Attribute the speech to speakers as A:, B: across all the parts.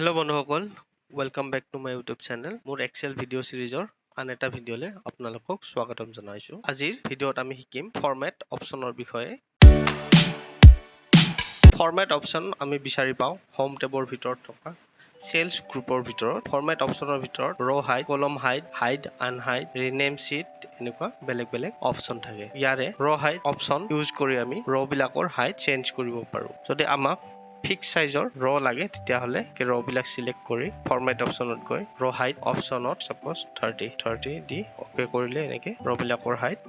A: Hello' বন্ধুসকল, welcome back to my YouTube channel. মোৰ Excel video' চিৰিজৰ আন এটা ভিডিঅ'লৈ আপোনালোকক স্বাগতম জনাইছোঁ। আজিৰ ভিডিঅ'ত আমি শিকিম ফৰ্মেট অপশ্যনৰ বিষয়ে। ফৰ্মেট অপশ্যন আমি বিচাৰি পাওঁ হোম টেবৰ ভিতৰত থকা চেলছ গ্ৰুপৰ ভিতৰত। ফৰ্মেট অপশ্যনৰ ভিতৰত row' hide, column hide, hide unhide, rename sheet, এনেকুৱা বেলেগ বেলেগ অপশ্যন থাকে। ইয়াৰে ৰ' হাইড অপশ্যন ইউজ কৰি আমি ৰ' বিলাকৰ হাইড চেঞ্জ কৰিব পাৰোঁ। যদি আমাক ফিক্স সাইজৰ ৰ লাগে তেতিয়াহ'লে ৰ বিলাক চিলেক্ট কৰি ফৰ্মেট অপশ্যনত গৈ ৰ হাইট অপশ্যনত সাপ'জ 30 দি অ'কে কৰিলে এনেকৈ ৰ বিলাকৰ হাইট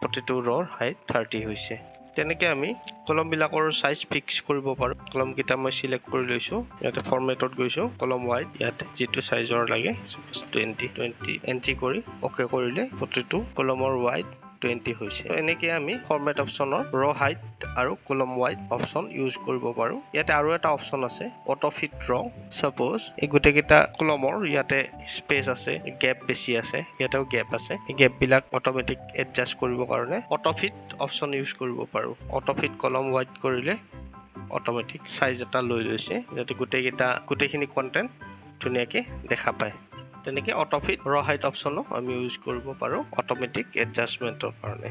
A: প্ৰতিটো ৰৰ হাইট 30 হৈছে। তেনেকৈ আমি কলম বিলাকৰ সাইজ ফিক্স কৰিব পাৰোঁ। কলমকেইটা মই চিলেক্ট কৰি লৈছোঁ। ইয়াতে ফৰ্মেটত গৈছোঁ, কলম ৱাইড ইয়াতে যিটো সাইজৰ লাগে সাপ'জ 20 এণ্ট্ৰি কৰি অ'কে কৰিলে প্ৰতিটো কলমৰ ৱাইড 20 হৈছে। এনেকৈ আমি ফৰ্মেট অপশ্যনৰ ৰ হাইট আৰু কলম ৱাইড অপশ্যন ইউজ কৰিব পাৰোঁ। ইয়াতে আৰু এটা অপশ্যন আছে অটো ফিট ৰ। সাপ'জ এই গোটেইকেইটা কলমৰ ইয়াতে স্পেচ আছে, গেপ বেছি আছে, ইয়াতেও গেপ আছে। এই গেপবিলাক অট'মেটিক এডজাষ্ট কৰিবৰ কাৰণে অটো ফিট অপশ্যন ইউজ কৰিব পাৰোঁ। অটো ফিট কলম ৱাইড কৰিলে অট'মেটিক চাইজ এটা লৈ লৈছে, যাতে গোটেইখিনি কণ্টেণ্ট ধুনীয়াকৈ দেখা পায়। তেনেকৈ অটো ফিট ৰ হাইট অপশ্যনো আমি ইউজ কৰিব পাৰোঁ অট'মেটিক এডজাষ্টমেণ্টৰ কাৰণে।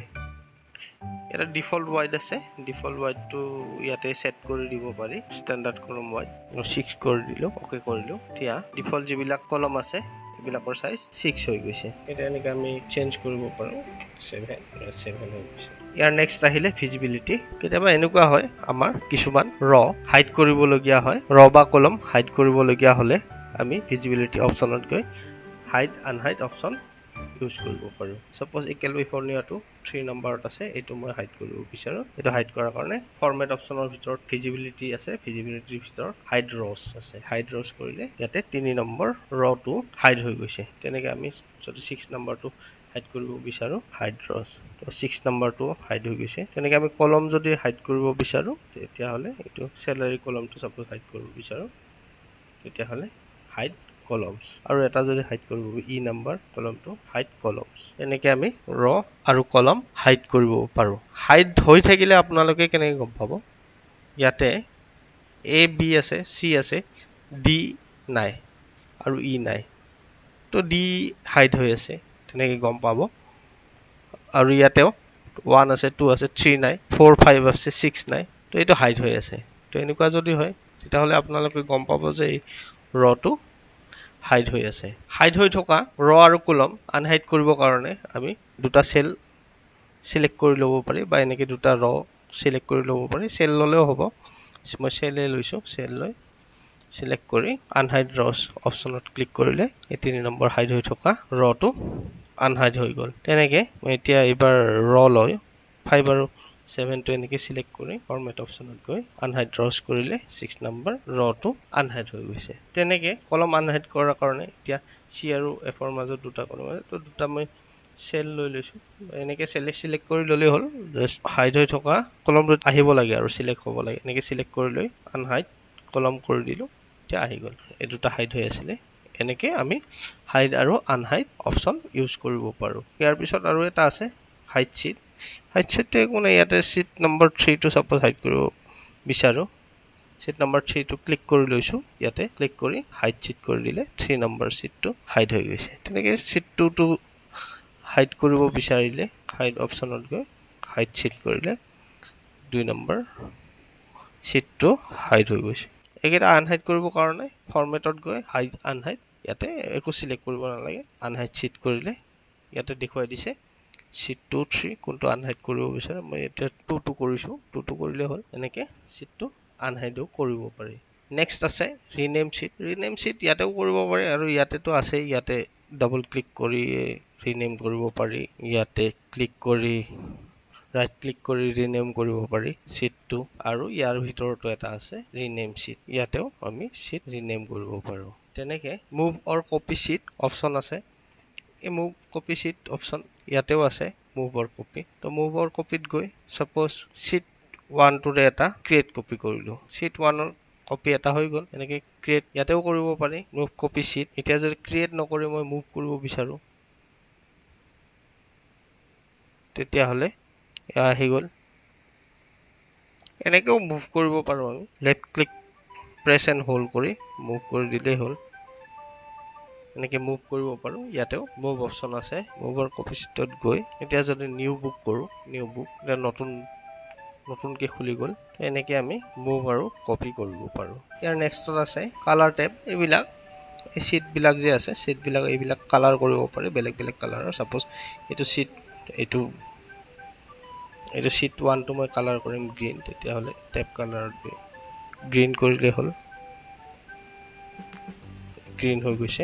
A: ইয়াতে ডিফল্ট ৱাইড আছে, ডিফল্ট ৱাইডটো ইয়াতে ছেট কৰি দিব পাৰি। ষ্টেণ্ডাৰ্ড কলম ৱাইড 6 কৰি দিলোঁ, অ'কে কৰিলোঁ। এতিয়া ডিফল্ট যিবিলাক কলম আছে এইবিলাকৰ চাইজ 6 হৈ গৈছে। এতিয়া এনেকৈ আমি চেঞ্জ কৰিব পাৰোঁ। 7 হৈ গৈছে। ইয়াৰ নেক্সট আহিলে ভিজিবিলিটি। কেতিয়াবা এনেকুৱা হয় আমাৰ কিছুমান ৰ হাইড কৰিবলগীয়া হয়। ৰ বা কলম হাইড কৰিবলগীয়া হ'লে আমি ভিজিবিলিটি অপশ্যনত গৈ হাইড আনহাইড অপশ্যন ইউজ কৰিব পাৰোঁ। সাপ'জ এই কেলিফৰ্ণিয়াটো 3 নম্বৰত আছে, এইটো মই হাইড কৰিব বিচাৰোঁ। এইটো হাইড কৰাৰ কাৰণে ফৰ্মেট অপশ্যনৰ ভিতৰত ভিজিবিলিটি আছে, ভিজিবিলিটিৰ ভিতৰত হাইড ৰ'জ আছে। হাইড ৰ'জ কৰিলে ইয়াতে 3 নম্বৰ ৰ'টো হাইড হৈ গৈছে। তেনেকৈ আমি যদি 6 নম্বৰটো হাইড কৰিব বিচাৰোঁ, হাইড ৰ'জ 6 নম্বৰটো হাইড হৈ গৈছে। তেনেকৈ আমি কলম যদি হাইড কৰিব বিচাৰোঁ তেতিয়াহ'লে এইটো চেলাৰী কলমটো সাপ'জ হাইড কৰিব বিচাৰোঁ, তেতিয়াহ'লে হাইড কলমছ। আৰু এটা যদি হাইড কৰিব ই নম্বৰ কলমটো হাইড কলমছ। এনেকৈ আমি ৰ আৰু কলম হাইড কৰিব পাৰোঁ। হাইড হৈ থাকিলে আপোনালোকে কেনেকৈ গম পাব? ইয়াতে এ বি আছে, চি আছে, ডি নাই আৰু ই নাই। তো ডি হাইড হৈ আছে, তেনেকৈ গম পাব। আৰু ইয়াতেও 1 আছে, 2 আছে, 3 নাই, 4 5 আছে, 6 নাই। তো এইটো হাইড হৈ আছে। তো এনেকুৱা যদি হয় তেতিয়াহ'লে আপোনালোকে গম পাব যে এই ৰটো হাইড হৈ আছে। হাইড হৈ থকা ৰ আৰু কলম আনহাইড কৰিবৰ কাৰণে আমি দুটা চেল চিলেক্ট কৰি ল'ব পাৰি, বা এনেকৈ দুটা ৰ চিলেক্ট কৰি ল'ব পাৰি। চেল ল'লেও হ'ব, মই চেলে লৈছোঁ। চেল লৈ চিলেক্ট কৰি আনহাইড ৰছ অপশ্যনত ক্লিক কৰিলে এই 3 নম্বৰ হাইড হৈ থকা ৰটো আনহাইড হৈ গ'ল। তেনেকৈ মই এতিয়া এইবাৰ ৰ লৈ 5 আৰু 7টো এনেকৈ চিলেক্ট কৰি ফৰ্মেট অপশ্যনত গৈ আনহাইড ৰছ কৰিলে 6 নম্বৰ ৰটো আনহাইড হৈ গৈছে। তেনেকৈ কলম আনহাইড কৰাৰ কাৰণে এতিয়া চি আৰু এফৰ মাজত দুটা কলম আছে, তো দুটা মই চেল লৈ লৈছোঁ। এনেকৈ চিলেক্ট কৰি ল'লেই হ'ল। জাষ্ট হাইড হৈ থকা কলমটোত আহিব লাগে আৰু চিলেক্ট হ'ব লাগে। এনেকৈ চিলেক্ট কৰি লৈ আনহাইড কলম কৰি দিলোঁ, এতিয়া আহি গ'ল। এই দুটা হাইড হৈ আছিলে। এনেকৈ আমি হাইড আৰু আনহাইড অপশ্যন ইউজ কৰিব পাৰোঁ। ইয়াৰ পিছত আৰু এটা আছে হাইড শ্বীট। হাইড শ্বীটটো একো নাই, ইয়াতে শ্বীট নম্বৰ 3টো ছাপ'জ হাইড কৰিব বিচাৰোঁ। শ্বীট নম্বৰ 3টো ক্লিক কৰি লৈছোঁ। ইয়াতে ক্লিক কৰি হাইড শ্বীট কৰি দিলে 3 নম্বৰ শ্বীটটো হাইড হৈ গৈছে। তেনেকৈ শ্বীট 2টো হাইড কৰিব বিচাৰিলে হাইড অপশ্যনত গৈ হাইড শ্বীট কৰিলে 2 নম্বৰ শ্বীটটো হাইড হৈ গৈছে। এইকেইটা আনহাইড কৰিবৰ কাৰণে ফৰ্মেটত গৈ হাইড আনহাইড, ইয়াতে একো চিলেক্ট কৰিব নালাগে। আনহাইড শ্বীট কৰিলে ইয়াতে দেখুৱাই দিছে শ্বীট 2 3 কোনটো আনহাইড কৰিব বিচাৰে। মই এতিয়া 2টো কৰিছোঁ, 2টো কৰিলে হ'ল। এনেকৈ শ্বীটটো আনহাইডো কৰিব পাৰি। নেক্সট আছে ৰিনেম শ্বীট। ৰিনেম শ্বীট ইয়াতেও কৰিব পাৰি, আৰু ইয়াতেতো আছে, ইয়াতে ডাবল ক্লিক কৰি ৰিনেম কৰিব পাৰি। ইয়াতে ক্লিক কৰি ৰাইট ক্লিক কৰি ৰিনেম কৰিব পাৰি শ্বীটটো। আৰু ইয়াৰ ভিতৰতো এটা আছে ৰিনেম শ্বীট, ইয়াতেও আমি শ্বীট ৰিনেম কৰিব পাৰোঁ। তেনেকৈ মুভ অৰ কপি শ্বীট অপশ্যন আছে। এই মুভ কপি শ্বীট অপশ্যন ইয়াতেও আছে, মুভ অৰ কপি। তো মুভ অৰ কপিত গৈ ছাপ'জ শ্বীট 1টোৰে এটা ক্ৰিয়েট কপি কৰিলোঁ। শ্বীট 1ৰ কপি এটা হৈ গ'ল। এনেকৈ ক্ৰিয়েট ইয়াতেও কৰিব পাৰি মুভ কপি শ্বীট। এতিয়া যদি ক্ৰিয়েট নকৰি মই মুভ কৰিব বিচাৰোঁ তেতিয়াহ'লে আহি গ'ল। এনেকৈও মুভ কৰিব পাৰোঁ আমি। Left click press and hold কৰি মুভ কৰি দিলেই হ'ল। এনেকৈ মুভ কৰিব পাৰোঁ। ইয়াতেও মুভ অপশ্যন আছে। মুভৰ কপি চিটত গৈ এতিয়া যদি নিউ বুক কৰোঁ, নিউ বুক এতিয়া নতুনকৈ খুলি গ'ল। এনেকৈ আমি মুভ আৰু কপি কৰিব পাৰোঁ। ইয়াৰ নেক্সটত আছে কালাৰ টেব। এইবিলাক এই চিটবিলাক যে আছে, চিটবিলাক এইবিলাক কালাৰ কৰিব পাৰি, বেলেগ বেলেগ কালাৰৰ। ছাপ'জ এইটো চিট, এইটো চিট 1টো মই কালাৰ কৰিম গ্ৰীণ, তেতিয়াহ'লে টেব কালাৰত গ্ৰীণ কৰিলে হ'ল। গ্ৰীণ হৈ গৈছে।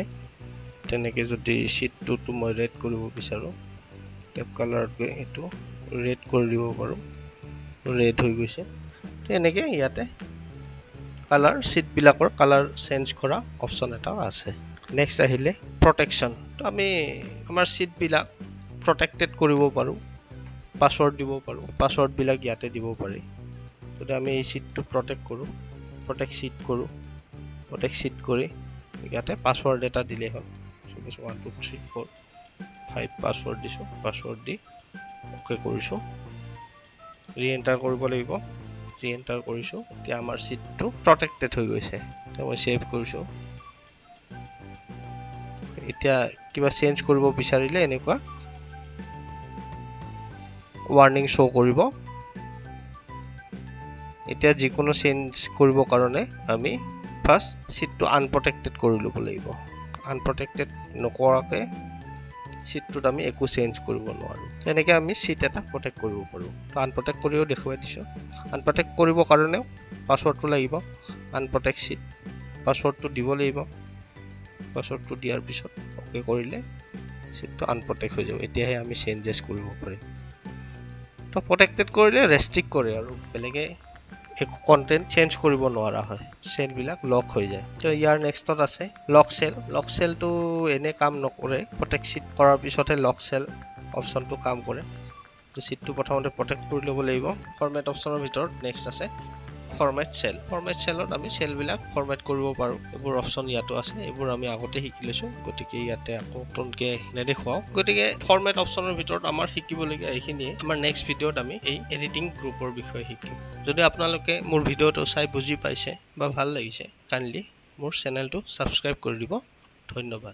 A: তেনেকৈ যদি চিট 2টো মই ৰেড কৰিব বিচাৰোঁ, টেব কালাৰত গৈ এইটো ৰেড কৰি দিব পাৰোঁ, ৰেড হৈ গৈছে। এনেকৈ ইয়াতে কালাৰ, চিটবিলাকৰ কালাৰ চেঞ্জ কৰা অপশ্যন এটাও আছে। নেক্সট আহিলে প্ৰটেকশ্যন। তো আমি আমাৰ চিটবিলাক প্ৰটেক্টেড কৰিব পাৰোঁ, পাছৱৰ্ড দিব পাৰোঁ। পাছৱৰ্ডবিলাক ইয়াতে দিব পাৰি। যদি আমি এই চিটটো প্ৰটেক্ট কৰোঁ, প্ৰটেক্ট চিট কৰি ইয়াতে পাছৱৰ্ড এটা দিলেই হ'ল। 1 2 3 4 5 পাছৱৰ্ড দিছোঁ। পাছৱৰ্ড দি অ'কে কৰিছোঁ। ৰিএণ্টাৰ কৰিব লাগিব। ৰিএণ্টাৰ কৰিছোঁ। এতিয়া আমাৰ চিটটো প্ৰটেক্টেড হৈ গৈছে। এতিয়া মই ছেভ কৰিছোঁ। এতিয়া কিবা চেঞ্জ কৰিব বিচাৰিলে এনেকুৱা ৱাৰ্ণিং শ্ব' কৰিব। এতিয়া যিকোনো চেঞ্জ কৰিবৰ কাৰণে আমি ফাৰ্ষ্ট চিটটো আনপ্ৰটেক্টেড কৰি ল'ব লাগিব। আনপ্ৰটেক্টেড নকৰাকৈ চিটটোত আমি একো চেঞ্জ কৰিব নোৱাৰোঁ। তেনেকৈ আমি চিট এটা প্ৰটেক্ট কৰিব পাৰোঁ। তো আনপ্ৰটেক্ট কৰিও দেখুৱাই দিছোঁ। আনপ্ৰটেক্ট কৰিবৰ কাৰণেও পাছৱৰ্ডটো লাগিব। আনপ্ৰটেক্ট চিট পাছৱৰ্ডটো দিব লাগিব। পাছৱৰ্ডটো দিয়াৰ পিছত অ'কে কৰিলে চিটটো আনপ্ৰটেক্ট হৈ যাব। এতিয়াহে আমি চেঞ্জেছ কৰিব পাৰিম। তো প্ৰটেক্টেড কৰিলে ৰেষ্ট্ৰিক্ট কৰে আৰু বেলেগে একো কণ্টেণ্ট চেঞ্জ কৰিব নোৱাৰা হয়। চেলবিলাক লক হৈ যায়। তো ইয়াৰ নেক্সটত আছে লক চেল। লক চেলটো এনে কাম নকৰে। প্ৰটেক্ট চিট কৰাৰ পিছতহে লক চেল অপশ্যনটো কাম কৰে। তো চিটটো প্ৰথমতে প্ৰটেক্ট কৰি ল'ব লাগিব। ফৰ্মেট অপশ্যনৰ ভিতৰত নেক্সট আছে ফৰ্মেট চেল। ফৰ্মেট চেলত আমি চেলবিলাক ফৰ্মেট কৰিব পাৰোঁ। এইবোৰ অপশ্যন ইয়াতো আছে। এইবোৰ আমি আগতে শিকি লৈছোঁ, গতিকে ইয়াতে আকৌ নতুনকৈ নেদেখুৱাওঁ। গতিকে ফৰ্মেট অপশ্যনৰ ভিতৰত আমাৰ শিকিবলগীয়া এইখিনিয়ে। আমাৰ নেক্সট ভিডিঅ'ত আমি এই এডিটিং গ্ৰুপৰ বিষয়ে শিকিম। যদি আপোনালোকে মোৰ ভিডিঅ'টো চাই বুজি পাইছে বা ভাল লাগিছে, কাইণ্ডলি মোৰ চেনেলটো ছাবস্ক্ৰাইব কৰি দিব। ধন্যবাদ।